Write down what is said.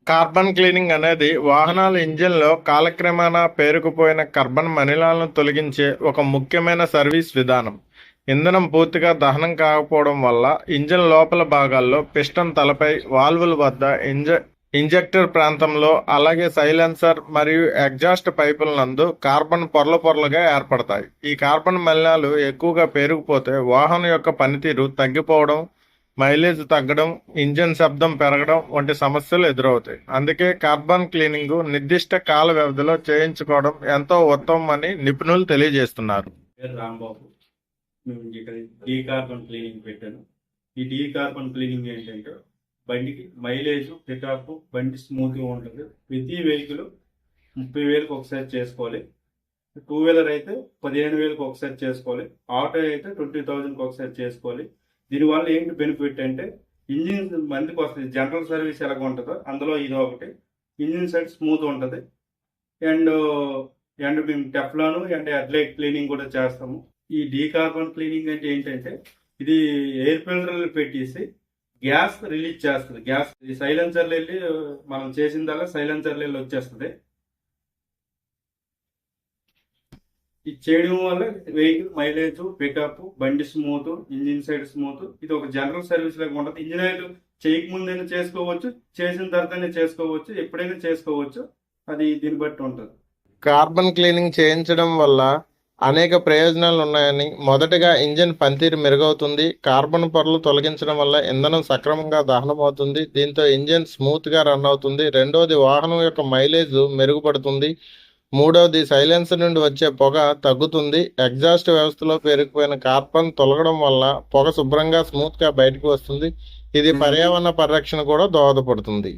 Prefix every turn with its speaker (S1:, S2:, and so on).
S1: Carbon cleaning అనేది వాహనాల ఇంజిన్లో కాలక్రమేణా పేరుకుపోయిన కార్బన్ మలినాలను తొలగించే ఒక ముఖ్యమైన సర్వీస్ విధానం. ఇంధనం పూర్తిగా దహనం కాకపోవడం వల్ల ఇంజిన్ లోపల భాగాల్లో, పిస్టన్ తలపై, వాల్వుల వద్ద, ఇంజెక్టర్ ప్రాంతంలో, అలాగే సైలెన్సర్ మరియు ఎగ్జాస్ట్ పైపుల నందు కార్బన్ పొరలు పొరలుగా ఏర్పడతాయి. ఈ కార్బన్ మలినాలు ఎక్కువగా పేరుకుపోతే వాహనం యొక్క పనితీరు తగ్గిపోవడం, మైలేజ్ తగ్గడం, ఇంజిన్ శబ్దం పెరగడం వంటి సమస్యలు ఎదురవుతాయి. అందుకే కార్బన్ క్లీనింగ్ నిర్దిష్ట కాల వ్యవధిలో చేయించుకోవడం ఎంతో ఉత్తమం అని నిపుణులు తెలియజేస్తున్నారు.
S2: పేరు రాంబాబు. మేము ఇక్కడ డీ కార్బన్ క్లీనింగ్ పెట్టాను. ఈ డీ కార్బన్ క్లీనింగ్ ఏంటంటే బండికి మైలేజ్, పికప్, బండి స్మూత్గా ఉంటుంది. ప్రతి వెహికల్ 30,000కి ఒకసారి చేసుకోవాలి. 2 వీలర్ అయితే 15,000కి ఒకసారి చేసుకోవాలి. ఆటో అయితే 20,000కి ఒకసారి చేసుకోవాలి. దీనివల్ల ఏంటి బెనిఫిట్ అంటే ఇంజిన్ మందికి వస్తుంది. జనరల్ సర్వీస్ ఎలాగ ఉంటుందో అందులో ఇది ఒకటి. ఇంజిన్ సైడ్ స్మూత్ ఉంటుంది. అండ్ అండ్ మేము టెఫ్లాను అండ్ హెడ్లైట్ క్లీనింగ్ కూడా చేస్తాము. ఈ డీ కార్బన్ క్లీనింగ్ అంటే ఏంటంటే ఇది ఎయిర్ ఫిల్టర్లు పెట్టేసి గ్యాస్ రిలీజ్ చేస్తుంది. గ్యాస్ సైలెన్సర్లు వెళ్ళి మనం చేసిందల్లా సైలెన్సర్లు వెళ్ళి వచ్చేస్తుంది. ఇది చేయడం వల్ల వెహికల్ మైలేజ్, పికప్, బండి స్మూత్, ఇంజిన్ సైడ్ స్మూత్. ఇది ఒక జనరల్ సర్వీస్ లాగా ఉంటుంది. ఇంజిన్ ఆయిల్ చేయకముందైనా చేసుకోవచ్చు, చేసిన తర్వాతనే చేసుకోవచ్చు, ఎప్పుడైనా చేసుకోవచ్చు. అది దీన్ని బట్టి ఉంటుంది.
S1: కార్బన్ క్లీనింగ్ చేయించడం వల్ల అనేక ప్రయోజనాలు ఉన్నాయని, మొదటగా ఇంజిన్ పనితీరు మెరుగవుతుంది. కార్బన్ పొరలు తొలగించడం వల్ల ఇంధనం సక్రమంగా దహనమవుతుంది. దీంతో ఇంజిన్ స్మూత్గా రన్ అవుతుంది. రెండవది, వాహనం యొక్క మైలేజ్ మెరుగుపడుతుంది. మూడవది, సైలెన్సర్ నుండి వచ్చే పొగ తగ్గుతుంది. ఎగ్జాస్ట్ వ్యవస్థలో పేరుకుపోయిన కార్బన్ తొలగడం వల్ల పొగ శుభ్రంగా స్మూత్గా బయటకు వస్తుంది. ఇది పర్యావరణ పరిరక్షణ కూడా దోహదపడుతుంది.